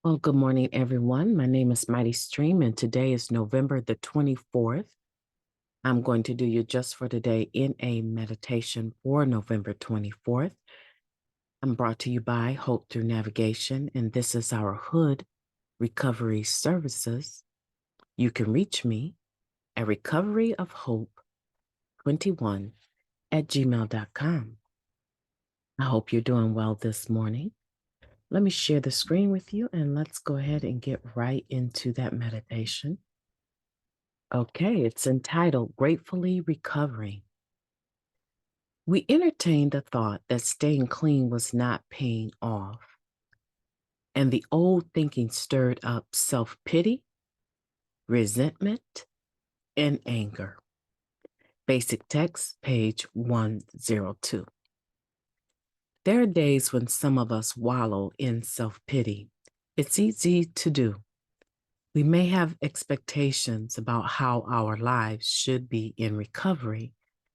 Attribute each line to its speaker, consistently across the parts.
Speaker 1: Well, good morning, everyone. My name is MightyStream, and today is November the 24th. I'm going to do your Just for Today in a meditation for November 24th. I'm brought to you by Hope Through Navigation, and this is our H.O.O.D Recovery Services. You can reach me at recoveryofhope21@gmail.com. I hope you're doing well this morning. Let me share the screen with you, and let's go ahead and get right into that meditation. Okay, it's entitled Gratefully Recovering. We entertained the thought that staying clean was not paying off, and the old thinking stirred up self-pity, resentment, and anger. Basic text, page 102. There are days when some of us wallow in self-pity. It's easy to do. We may have expectations about how our lives should be in recovery,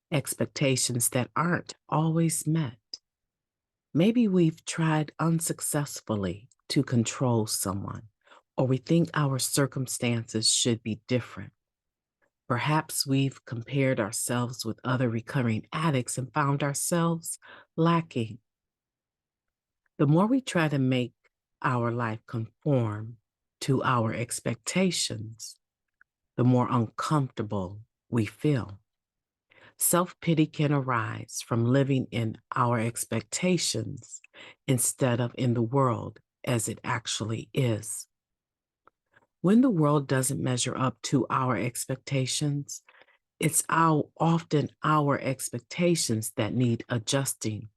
Speaker 1: expectations that aren't always met. Maybe we've tried unsuccessfully to control someone, or we think our circumstances should be different. Perhaps we've compared ourselves with other recovering addicts and found ourselves lacking. The more we try to make our life conform to our expectations, the more uncomfortable we feel. Self-pity can arise from living in our expectations instead of in the world as it actually is. When the world doesn't measure up to our expectations, it's often our expectations that need adjusting,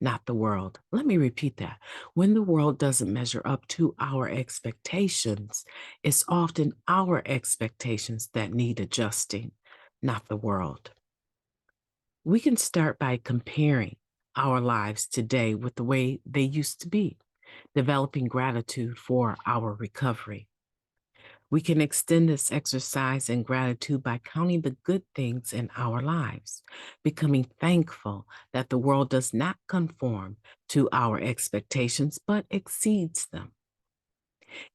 Speaker 1: not the world. Let me repeat that. When the world doesn't measure up to our expectations, it's often our expectations that need adjusting, not the world. We can start by comparing our lives today with the way they used to be, developing gratitude for our recovery. We can extend this exercise in gratitude by counting the good things in our lives, becoming thankful that the world does not conform to our expectations, but exceeds them.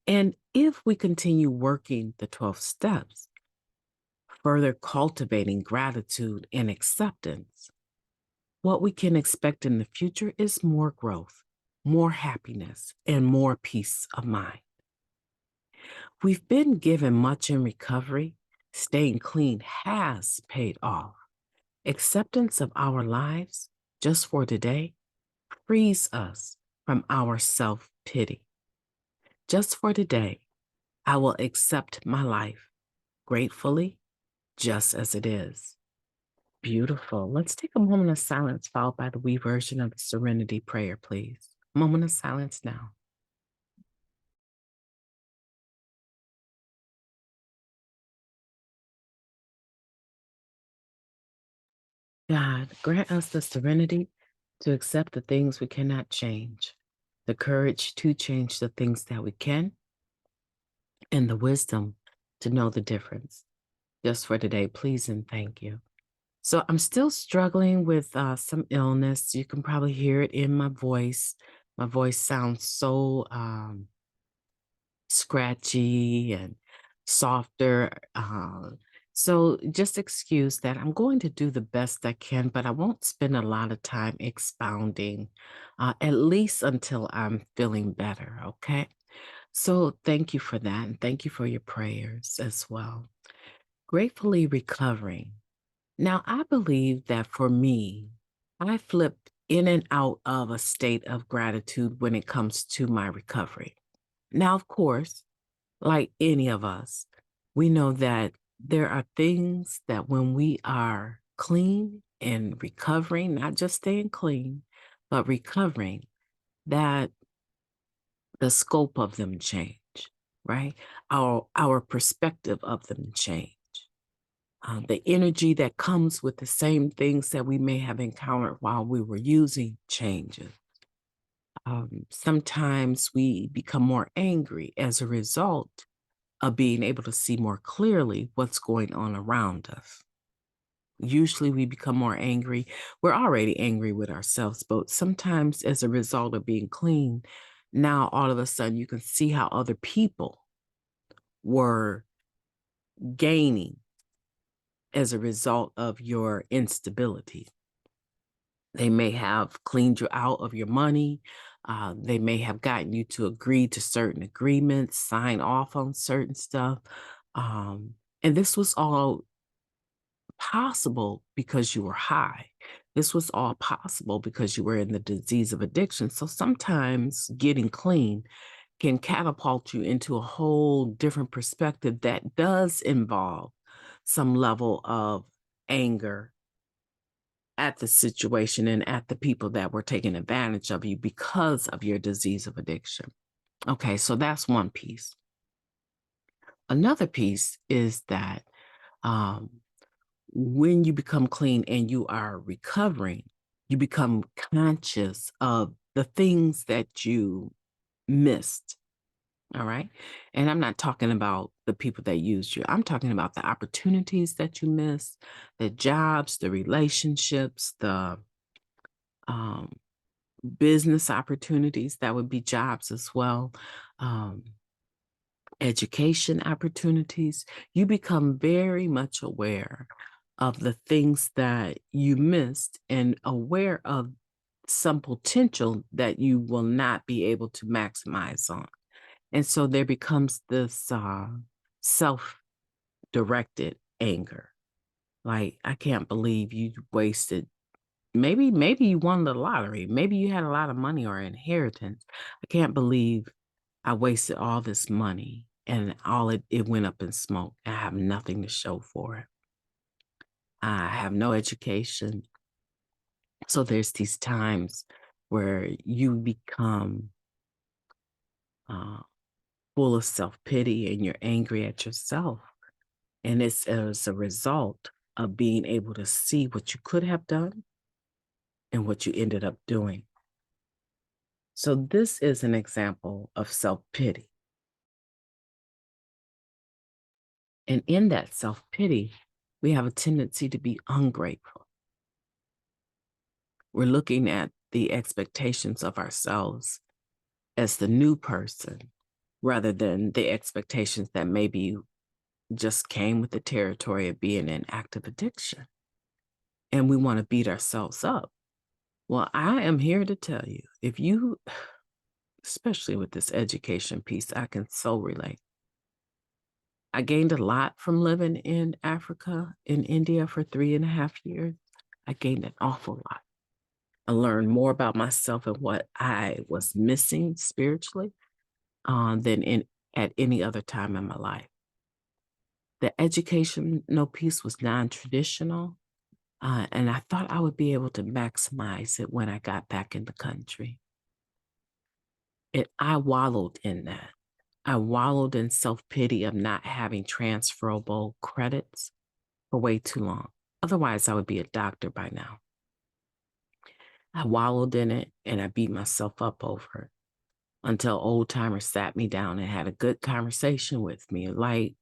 Speaker 1: And if we continue working the 12 steps, further cultivating gratitude and acceptance, what we can expect in the future is more growth, more happiness, and more peace of mind. We've been given much in recovery. Staying clean has paid off. Acceptance of our lives, just for today, frees us from our self-pity. Just for today, I will accept my life gratefully, just as it is. Beautiful. Let's take a moment of silence followed by the we version of the Serenity Prayer, please. Moment of silence now. God, grant us the serenity to accept the things we cannot change, the courage to change the things that we can, and the wisdom to know the difference. Just for today, please and thank you. So I'm still struggling with some illness. You can probably hear it in my voice. My voice sounds so scratchy and softer. So just excuse that. I'm going to do the best I can, but I won't spend a lot of time expounding, at least until I'm feeling better, okay? So thank you for that, and thank you for your prayers as well. Gratefully recovering. Now, I believe that for me, I flip in and out of a state of gratitude when it comes to my recovery. Now, of course, like any of us, we know that there are things that when we are clean and recovering, not just staying clean, but recovering, that the scope of them change, right? Our perspective of them change. The energy that comes with the same things that we may have encountered while we were using changes. Sometimes we become more angry as a result of being able to see more clearly what's going on around us. Usually we become more angry. We're already angry with ourselves, but sometimes as a result of being clean, Now, all of a sudden, you can see how other people were gaining as a result of your instability. They may have cleaned you out of your money. They may have gotten you to agree to certain agreements, sign off on certain stuff. And this was all possible because you were high. This was all possible because you were in the disease of addiction. So sometimes getting clean can catapult you into a whole different perspective that does involve some level of anger at the situation and at the people that were taking advantage of you because of your disease of addiction. Okay, so that's one piece. Another piece is that um, when you become clean and you are recovering, you become conscious of the things that you missed. All right. And I'm not talking about the people that used you. I'm talking about the opportunities that you missed, the jobs, the relationships, the um, business opportunities. That would be jobs as well. Um, Education opportunities. You become very much aware of the things that you missed and aware of some potential that you will not be able to maximize on. And so there becomes this self-directed anger. Like, I can't believe you wasted. Maybe you won the lottery. Maybe you had a lot of money or inheritance. I can't believe I wasted all this money and it went up in smoke. I have nothing to show for it. I have no education. So there's these times where you become uh, full of self-pity and you're angry at yourself. And it's as a result of being able to see what you could have done and what you ended up doing. So this is an example of self-pity. And in that self-pity, we have a tendency to be ungrateful. We're looking at the expectations of ourselves as the new person rather than the expectations that maybe just came with the territory of being in active addiction. And we want to beat ourselves up. Well, I am here to tell you, if you, especially with this education piece, I can so relate. I gained a lot from living in Africa, in India for 3.5 years. I gained an awful lot. I learned more about myself and what I was missing spiritually than at any other time in my life. The educational piece was non-traditional, and I thought I would be able to maximize it when I got back in the country. I wallowed in that. I wallowed in self-pity of not having transferable credits for way too long. Otherwise, I would be a doctor by now. I wallowed in it and I beat myself up over it until old timers sat me down and had a good conversation with me. Like,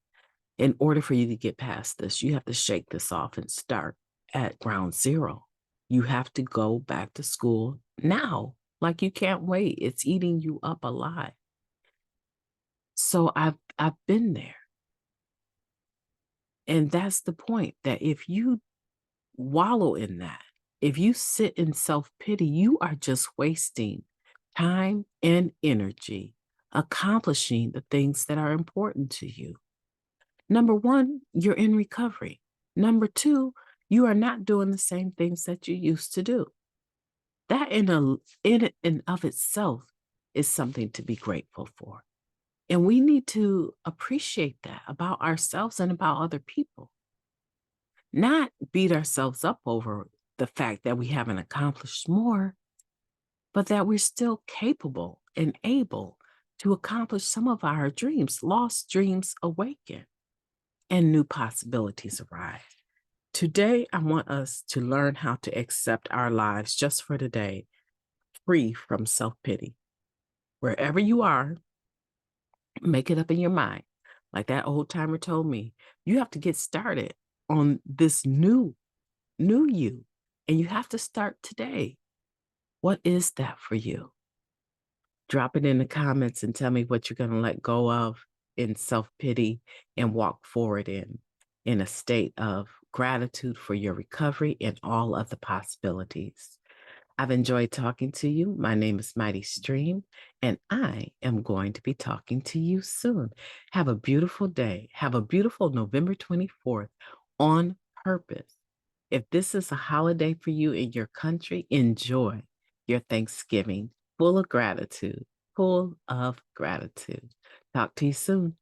Speaker 1: in order for you to get past this, you have to shake this off and start at ground zero. You have to go back to school now. Like, you can't wait. It's eating you up alive. So I've been there. And that's the point, that if you wallow in that, if you sit in self-pity, you are just wasting time and energy accomplishing the things that are important to you. Number one, you're in recovery. Number two, you are not doing the same things that you used to do. That in and of itself is something to be grateful for. And we need to appreciate that about ourselves and about other people. Not beat ourselves up over the fact that we haven't accomplished more, but that we're still capable and able to accomplish some of our dreams. Lost dreams awaken and new possibilities arise. Today, I want us to learn how to accept our lives just for today, free from self-pity. Wherever you are, make it up in your mind. Like that old timer told me, you have to get started on this new you, and you have to start today. What is that for you? Drop it in the comments and tell me what you're going to let go of in self pity and walk forward in a state of gratitude for your recovery and all of the possibilities. I've enjoyed talking to you. My name is MightyStream, and I am going to be talking to you soon. Have a beautiful day. Have a beautiful November 24th on purpose. If this is a holiday for you in your country, enjoy your Thanksgiving full of gratitude, full of gratitude. Talk to you soon.